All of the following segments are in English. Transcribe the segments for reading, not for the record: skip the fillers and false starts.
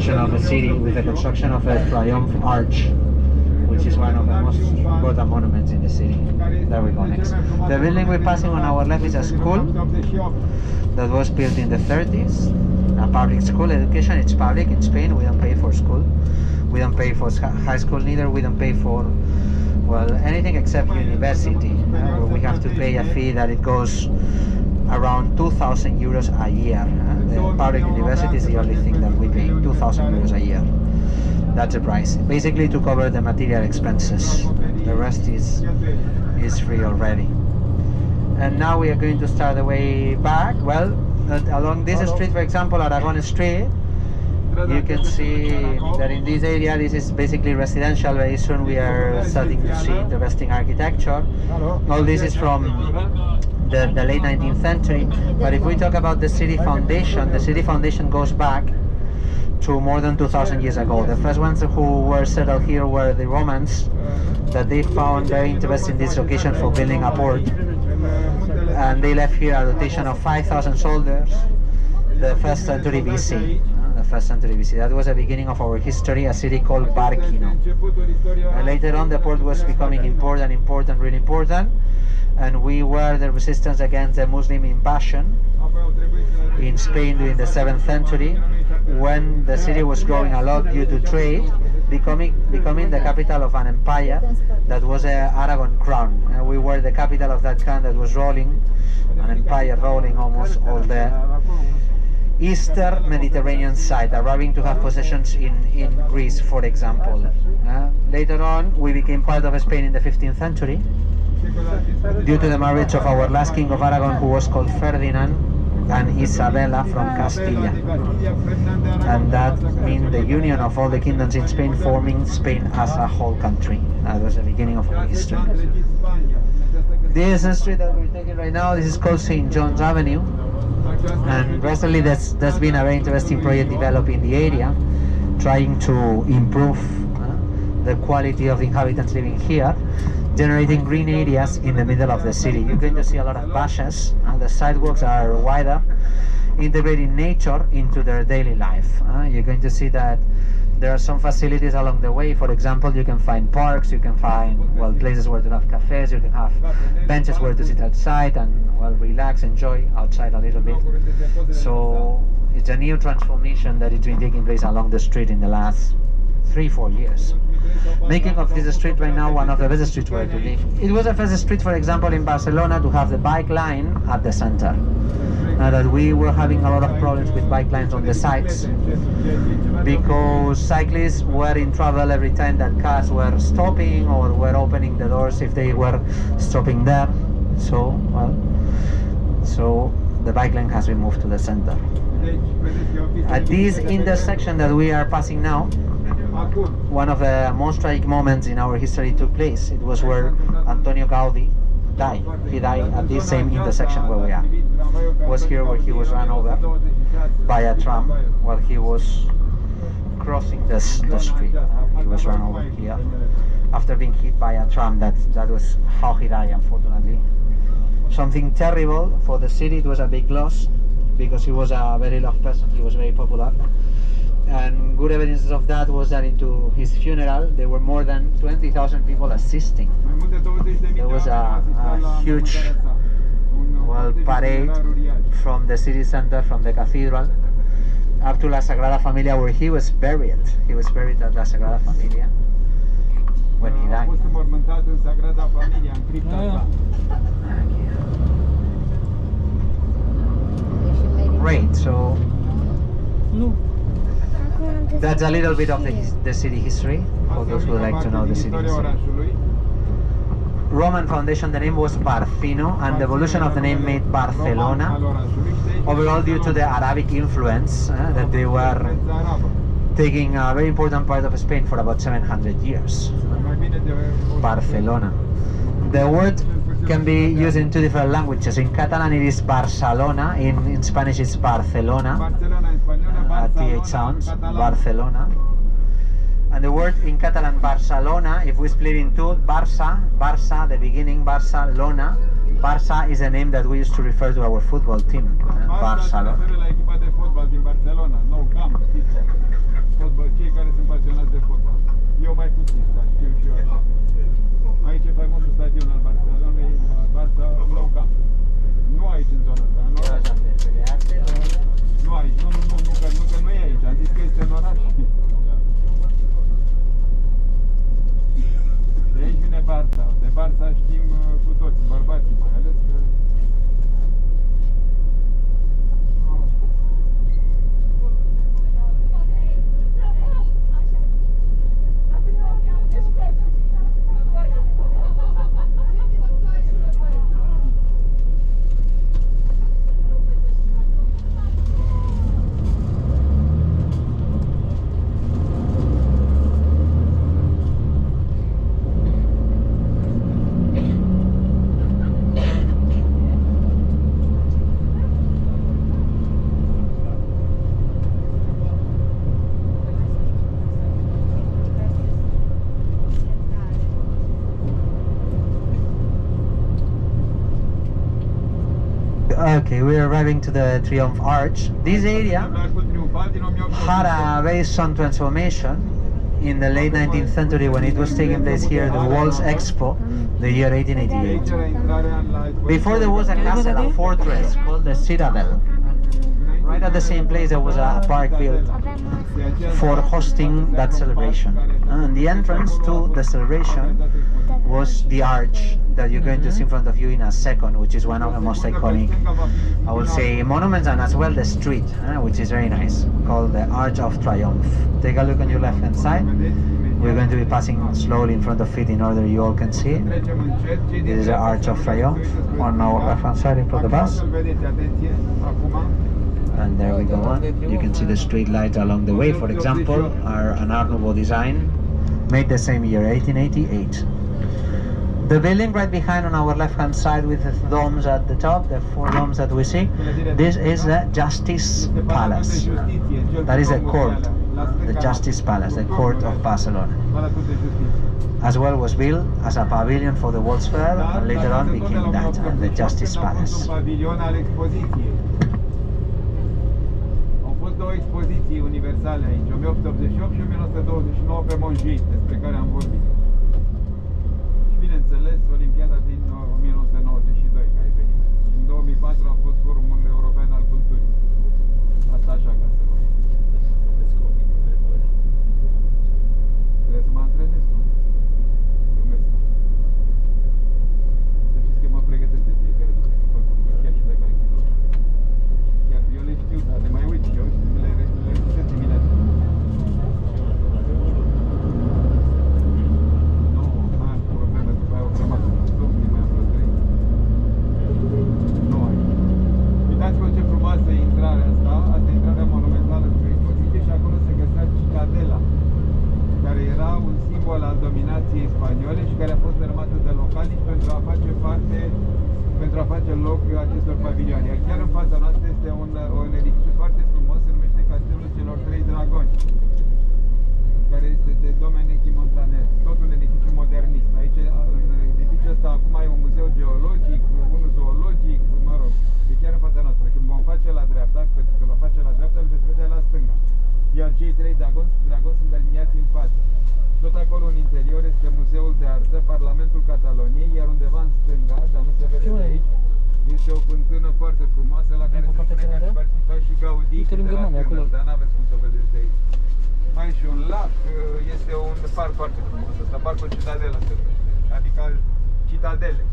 expansion of the city with the construction of a Triumph Arch, which is one of the most important monuments in the city. There we go next. The building we're passing on our left is a school that was built in the 30s. A public school. Education, it's public in Spain. We don't pay for school. We don't pay for high school neither. We don't pay for, well, anything except university, where we have to pay a fee that it goes around 2,000 euros a year. The public university is the only thing that we pay, 2,000 euros a year. That's the price, basically to cover the material expenses. The rest is free already. And now we are going to start the way back. Well, along this street, for example, Aragon Street, you can see that in this area, this is basically residential. Very soon we are starting to see interesting architecture. All this is from the late 19th century. But if we talk about the city foundation goes back to more than 2,000 years ago. The first ones who were settled here were the Romans, that they found very interesting this location for building a port. And they left here a rotation of 5,000 soldiers, the first century BC. That was the beginning of our history, a city called Barquino. And later on, the port was becoming really important. And we were the resistance against the Muslim invasion in Spain during the 7th century, when the city was growing a lot due to trade, becoming the capital of an empire that was the Aragon crown. We were the capital of that crown that was rolling, an empire rolling almost all the eastern Mediterranean side, arriving to have possessions in Greece, for example. Later on, we became part of Spain in the 15th century, due to the marriage of our last king of Aragon, who was called Ferdinand, and Isabella from Castilla. And that means the union of all the kingdoms in Spain, forming Spain as a whole country. That was the beginning of our history. This street that we're taking right now, this is called St. John's Avenue. And recently there's been a very interesting project developed in the area, trying to improve the quality of the inhabitants living here, generating green areas in the middle of the city. You're going to see a lot of bushes, and the sidewalks are wider, integrating nature into their daily life. You're going to see that there are some facilities along the way. For example, you can find parks, you can find, well, places where to have cafes, you can have benches where to sit outside and, well, relax, enjoy outside a little bit. So it's a new transformation that has been taking place along the street in the last 3-4 years, making of this street right now one of the best streets where to live. It was the first street, for example, in Barcelona to have the bike line at the center. That we were having a lot of problems with bike lines on the sides, because cyclists were in trouble every time that cars were stopping or were opening the doors if they were stopping there. So the bike lane has been moved to the center. At this intersection that we are passing now, one of the most tragic moments in our history took place. It was where Antonio Gaudi died. He died at this same intersection where we are. It was here where he was run over by a tram while he was crossing the street. He was run over here after being hit by a tram. That was how he died, unfortunately. Something terrible for the city. It was a big loss because he was a very loved person. He was very popular. And good evidence of that was that into his funeral there were more than 20,000 people assisting. There was a huge, well, parade from the city center, from the cathedral, up to La Sagrada Familia, where he was buried. He was buried at La Sagrada Familia when he died. Great, so that's a little bit of the city history, for those who would like to know the city history. Roman foundation, the name was Barcino, and the evolution of the name made Barcelona, overall due to the Arabic influence that they were taking a very important part of Spain for about 700 years. Barcelona. The word can be used in two different languages. In Catalan it is Barcelona, in Spanish it's Barcelona, TH sounds, Barcelona. And the word in Catalan, Barcelona, if we split in two, Barça, the beginning, Barcelona. Barça is a name that we used to refer to our football team, Barcelona. da, știu și eu așa. Aici e faimosul stadion al Barcelonei, Barça Nou Camp. Nu aici în zona asta, nu aici. Nu aici, că nu e aici, am zis că este în oraș. De aici vine Barça, de Barça știm cu toți, bărbații mai ales că... Okay, we're arriving to the Triumph Arch. This area had a very strong transformation in the late 19th century when it was taking place here, the World's Expo, the year 1888. Before there was a castle, a fortress called the Citadel. Right at the same place there was a park built for hosting that celebration. And the entrance to the celebration was the arch that you're going to see in front of you in a second, which is one of the most iconic, I will say, monuments, and as well the street, which is very nice, called the Arch of Triumph. Take a look on your left hand side. We're going to be passing slowly in front of it in order you all can see it. This is the Arch of Triumph on our left hand side in front of us. And there we go on. You can see the street lights along the way, for example, are an Art Nouveau design, made the same year, 1888. The building right behind on our left hand side with the domes at the top, the 4 domes that we see, this is the Justice Palace. That is the court, the Justice Palace, the court of Barcelona. As well was built as a pavilion for the World's Fair, and later on became that, the Justice Palace. Două expoziții universale aici, 1888 și 1929 pe Montjuic, despre care am vorbit. Și bineînțeles, Olimpiada din 1992 ca eveniment. Și în 2004 a fost Forumul European al Culturii. Asta așa ca să vă... Trebuie să mă antrenez, nu? Glumesc. Să știți că mă pregătesc de fiecare dată, chiar și de care kilometri. Chiar eu le știu, dar le mai uit și eu și le reținut dimineața. Nu, mai am probleme, după aia o grămadă. Domnii, mai am vreo 3. Nu ai. Uitați-vă ce frumoasă e intrarea asta. Asta e intrarea monumentală spre expoziție și acolo se găsea Citadela, care era un simbol al dominației spaniole și care a fost dărâmată de localnici pentru a face loc acestor pavilioane. Iar chiar în fața noastră este un edificiu foarte frumos, se numește Castelul celor 3 Dragoni, care este de Domenici Montaner, tot un edificiu modernist. Aici, în edificiul ăsta, acum e un muzeu geologic, unul zoologic, mă rog, e chiar în fața noastră. Când vom face la dreapta, pentru că va face la dreapta, îl veți vedea la stânga. Iar cei 3 dragoni sunt aliniați în față. Tot acolo în interior este Muzeul de Artă, Parlamentul Cataloniei, iar undeva în stânga, dar nu se vede de aici, este o fântână foarte frumoasă la care se spune că a participat și Gaudí, dar n-aveți cum să o vedeți de aici. Mai e și un lac, este un parc foarte frumos, ăsta, parcul Citadela se numește, adică Citadele.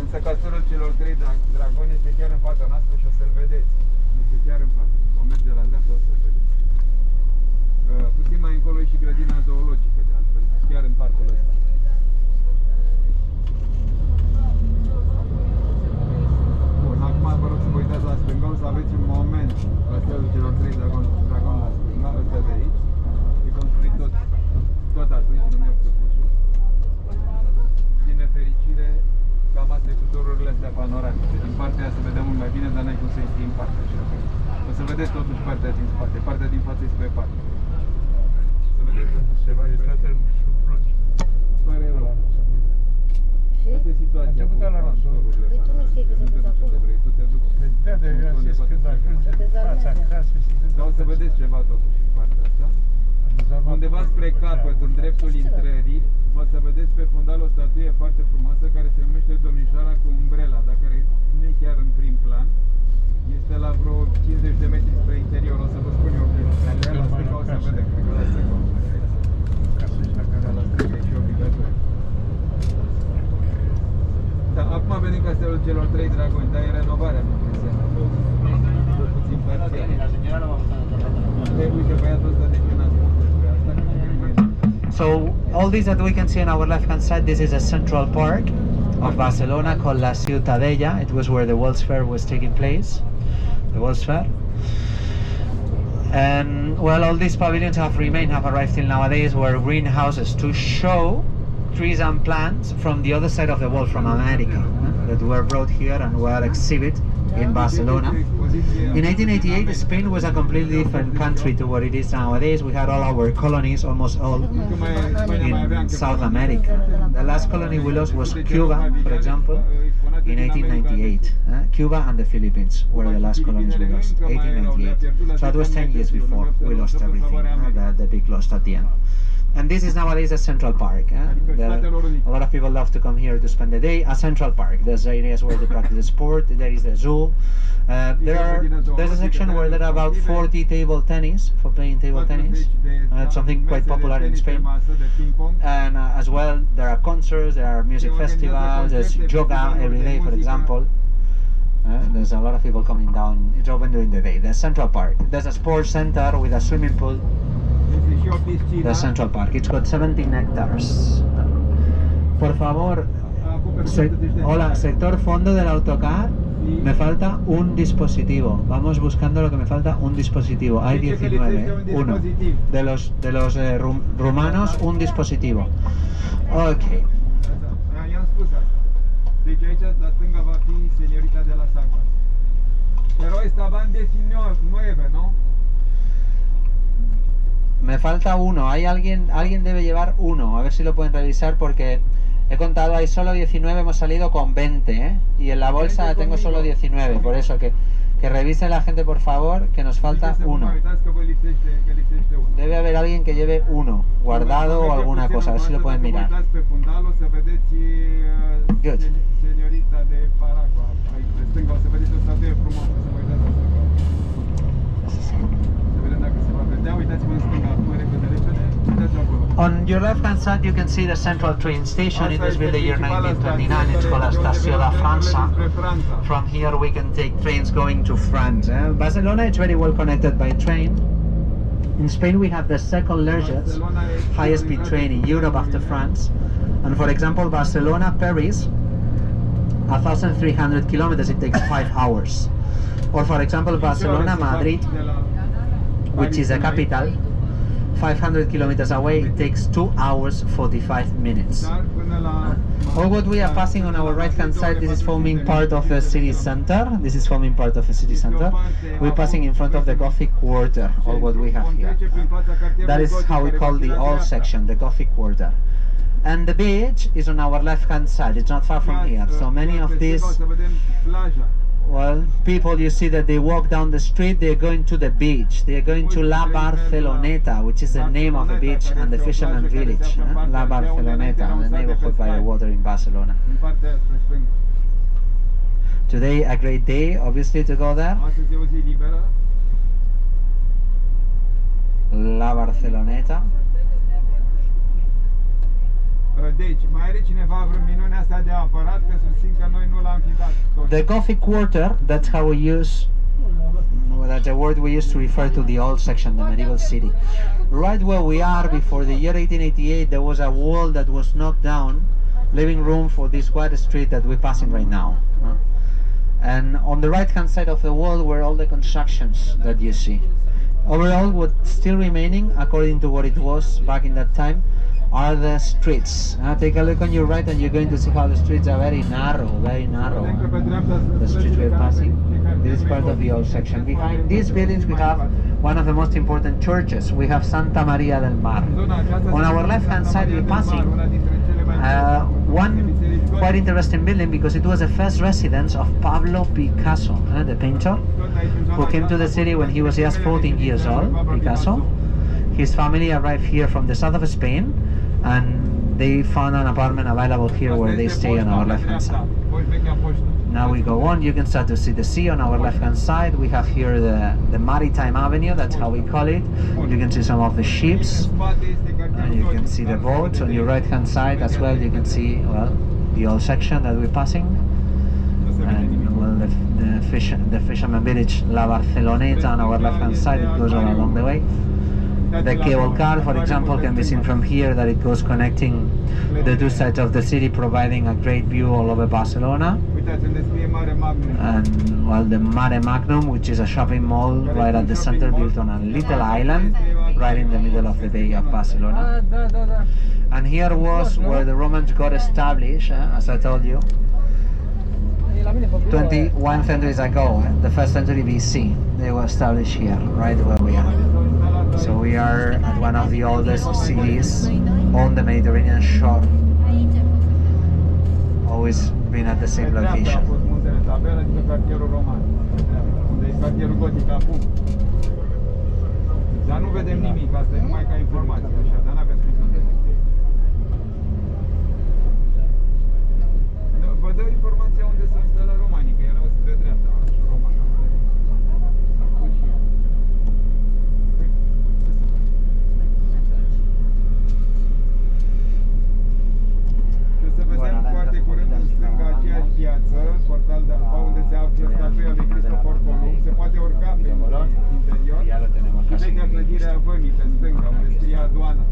Însă Castelul celor 3 Dragoni este chiar în fața noastră și o să-l vedeți. Este chiar în față. Vom merge la dreapta, o să-l vedeți. Puțin mai încolo e și grădina zoologică, de altfel, chiar în parcul ăsta. Bun, acum vă rog să vă uitați la stânga, o să aveți un moment Castelul celor 3 Dragoni la stânga, ăsta de aici. E construit tot atunci, în 1888. Din nefericire, cam astea cu torurile astea panoramice. Din partea aia se vede mult mai bine, dar n-ai cum să intri în partea așa. O să vedeți totuși partea din spate, partea din față e spre partea. Să vedeți totuși ceva spre pare rău. Asta e situația cu torurile. Păi tu nu știi că se duce acolo. Tu te duci. Da, de eu am zis când ajunge în fața casei și când... Dar o o să vedeți ceva totuși în partea asta. Undeva spre capăt, în dreptul intrării, o să vedeți pe fundal o statuie foarte frumoasă care se numește Domnișoara cu umbrela, dar care nu e chiar în prim plan. Este la vreo 50 de metri spre interior, o să vă spun eu prin la stânga o să vedem, cred că la stânga o să vedem. La stânga e și obligatoriu. Da, acum venim castelul celor 3 dragoni, dar e renovarea, nu impresia. Puțin parțial. Uite, băiatul ăsta de ce n-a spus despre asta? So all these that we can see on our left hand side, this is a central park of Barcelona called La Ciutadella. It was where the World's Fair was taking place, the World's Fair. And well, all these pavilions have arrived till nowadays, were greenhouses to show trees and plants from the other side of the world, from America, that were brought here and were exhibited in Barcelona. In 1888, Spain was a completely different country to what it is nowadays. We had all our colonies, almost all, in South America. The last colony we lost was Cuba, for example, in 1898. Cuba and the Philippines were the last colonies we lost, 1898. So that was 10 years before we lost everything, the big loss at the end. And this is nowadays a central park. A lot of people love to come here to spend the day. A central park. There's areas where they practice sport. There is the zoo. There's a section where there are about 40 table tennis for playing table tennis. It's something quite popular in Spain. And as well, there are concerts. There are music festivals. There's yoga every day, for example. There's a lot of people coming down. It's open during the day. There's Central Park. There's a sports center with a swimming pool. The Central Park. It's got 17 hectares. Por favor, hola, sector fondo del autocar. Me falta un dispositivo. Vamos buscando lo que me falta, un dispositivo. Hay 19, uno. De los rumanos, un dispositivo. Ok. Deci aici la stânga va fi seniorita de la Sagras. Pero esta va en 19, ¿no? Me falta uno, alguien debe llevar uno, a ver si lo pueden revisar porque he contado, hay solo 19, hemos salido con 20, ¿eh? Y en la bolsa tengo solo 19, por eso que revise la gente por favor, que nos falta uno. Debe haber alguien que lleve uno, guardado o alguna cosa, a ver si lo pueden mirar. Good. On your left hand side you can see the central train station. It was built the year 1929. It's called Estació de França. From here we can take trains going to France. Barcelona is very well connected by train. In Spain we have the second largest highest speed train in Europe after France. And for example, Barcelona-Paris, 1,300 kilometers, it takes 5 hours. Or for example, Barcelona-Madrid, which is the capital, 500 kilometers away, it takes 2 hours 45 minutes. All what we are passing on our right hand side, this is forming part of the city center. This is forming part of the city center. We're passing in front of the Gothic Quarter, all what we have here. That is how we call the old section, the Gothic Quarter. And the beach is on our left hand side, it's not far from here. So many of these, well, people, you see that they walk down the street, they're going to the beach. They're going to La Barceloneta, which is the name of the beach and the fisherman village. La Barceloneta, the neighborhood by the water in Barcelona. Today, a great day, obviously, to go there. La Barceloneta. The Gothic Quarter, that's how we use, that's a word we use to refer to the old section, the medieval city. Right where we are, before the year 1888, there was a wall that was knocked down, leaving room for this wide street that we're passing right now. And on the right hand side of the wall were all the constructions that you see. Overall, what's still remaining, according to what it was back in that time, are the streets. Take a look on your right and you're going to see how the streets are very narrow, the streets we're passing. This is part of the old section. Behind these buildings we have one of the most important churches. We have Santa Maria del Mar. On our left hand side we're passing one quite interesting building because it was the first residence of Pablo Picasso, the painter, who came to the city when he was just 14 years old, Picasso. His family arrived here from the south of Spain, and they found an apartment available here where they stay on our left hand side. Now we go on, you can start to see the sea on our left hand side. We have here the Maritime Avenue, that's how we call it. You can see some of the ships, and you can see the boats. On your right hand side as well, you can see, well, the old section that we're passing. And well, the fisherman village La Barceloneta on our left hand side, it goes all along the way. The cable car, for example, can be seen from here, that it goes connecting the two sides of the city, providing a great view all over Barcelona. And well, the Mare Magnum, which is a shopping mall right at the center, built on a little island right in the middle of the bay of Barcelona. And here was where the Romans got established, as I told you, 21 centuries ago, the first century BC. They were established here, right where we are. So we are at one of the oldest cities on the Mediterranean shore. Always been at the same location. Dar nu vedem nimic, asta e numai ca informație, așa, dar n-avem spus unde este. Vă dau informația unde sunt Stela Romanii, că erau spre dreapta, și Romana. Și o să vedem foarte curând în stânga aceeași piață, Portal de Alba, unde se află statuia lui Cristofor Columb. Se poate urca pe interior. Și vechea clădire a Vămii pe stânga, unde scrie aduana.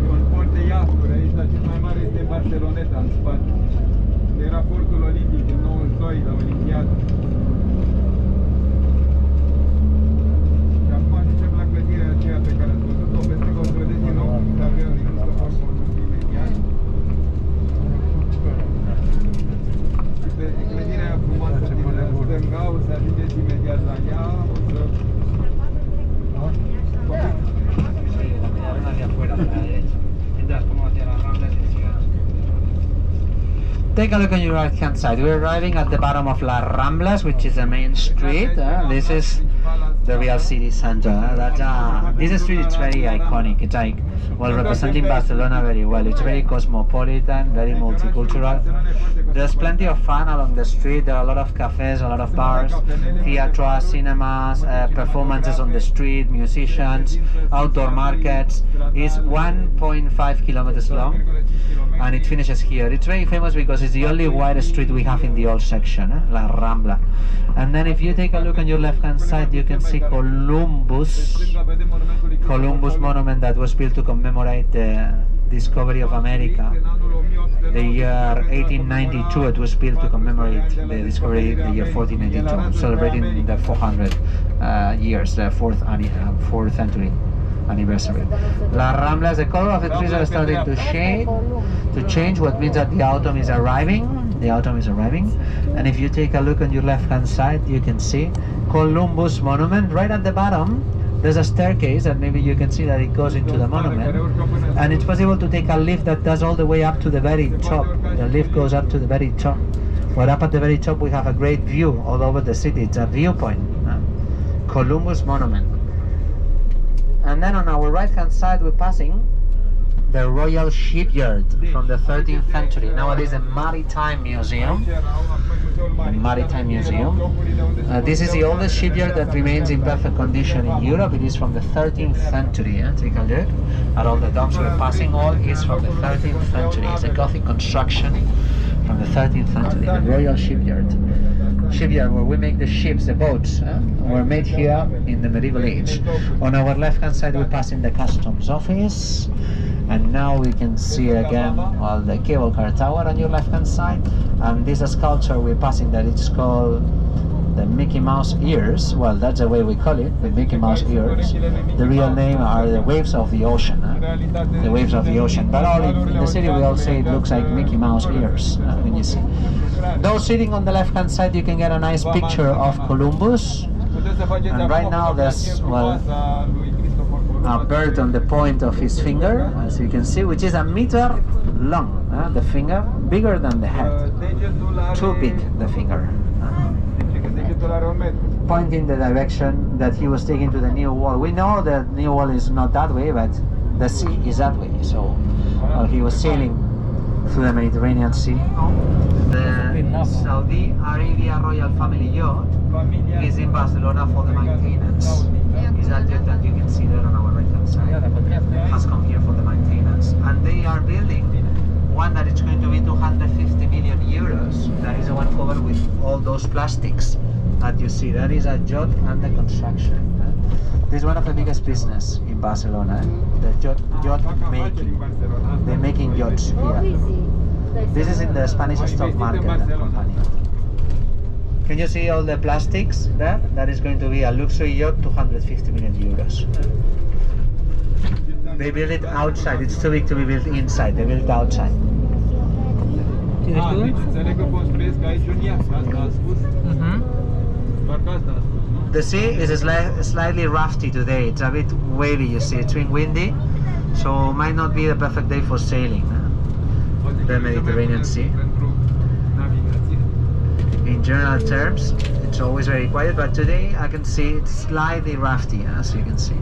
E un port de iahturi aici, dar cel mai mare este Barceloneta, în spate. Era portul olimpic din 92 la Olimpiadă. Și acum ajungem la clădirea aceea pe care ați văzut-o, pe stânga o să vedeți din nou tabelul din Cristofor Columb imediat. Și pe clădirea aia frumoasă din stânga o să ajungeți imediat la ea, o să... Take a look on your right hand side. We're arriving at the bottom of La Ramblas, which is the main street. This is the real city center. This street is very iconic. It's like, well, representing Barcelona very well. It's very cosmopolitan, very multicultural. There's plenty of fun along the street. There are a lot of cafes, a lot of bars, theaters, cinemas, performances on the street, musicians, outdoor markets. It's 1.5 kilometers long, and it finishes here. It's very famous because it's the only wide street we have in the old section, La Rambla. And then if you take a look on your left hand side, you can see Columbus monument that was built to commemorate the discovery of America. The year 1892, it was built to commemorate the discovery the year 1492, celebrating the 400 years, the fourth century anniversary. La Ramblas, the color of the trees are starting to change, what means that the autumn is arriving. The autumn is arriving. And if you take a look on your left hand side, you can see Columbus monument right at the bottom. There's a staircase, and maybe you can see that it goes into the monument, and it's possible to take a lift that does all the way up to the very top. The lift goes up to the very top. Well, up at the very top we have a great view all over the city. It's a viewpoint. Columbus monument. And then on our right hand side we're passing the Royal Shipyard from the 13th century. Nowadays a maritime museum. This is the oldest shipyard that remains in perfect condition in Europe. It is from the 13th century. Take a look at all the docks we're passing. All is from the 13th century. It's a Gothic construction from the 13th century. The Royal Shipyard. Shipyard where we make the ships, the boats, were made here in the medieval age. On our left hand side we're passing the customs office, and now we can see again the cable car tower on your left hand side, and this sculpture we're passing that it's called the Mickey Mouse ears. Well, that's the way we call it, the Mickey Mouse ears. The real name are the waves of the ocean. The waves of the ocean. But all in the city we all say it looks like Mickey Mouse ears when you see. Though sitting on the left-hand side, you can get a nice picture of Columbus. And right now there's, well, a bird on the point of his finger, as you can see, which is a meter long. The finger, bigger than the head. Too big, the finger. Pointing the direction that he was taking to the new wall. We know that new wall is not that way, but the sea is that way. So he was sailing through the Mediterranean Sea. The Saudi Arabia Royal Family Yacht is in Barcelona for the maintenance. Is that yacht that you can see there on our right hand side? Has come here for the maintenance. And they are building one that is going to be 250 million euros. That is the one covered with all those plastics that you see. That is a yacht under construction. This is one of the biggest business in Barcelona. The yacht making. They're making yachts here. This is in the Spanish stock market company. Can you see all the plastics there? That is going to be a luxury yacht, 250 million euros. They build it outside. It's too big to be built inside. They build it outside. The sea is slightly rafty today. It's a bit wavy, you see. It's been windy, so might not be the perfect day for sailing the Mediterranean Sea. In general terms, it's always very quiet, but today I can see it's slightly rafty, as you can see.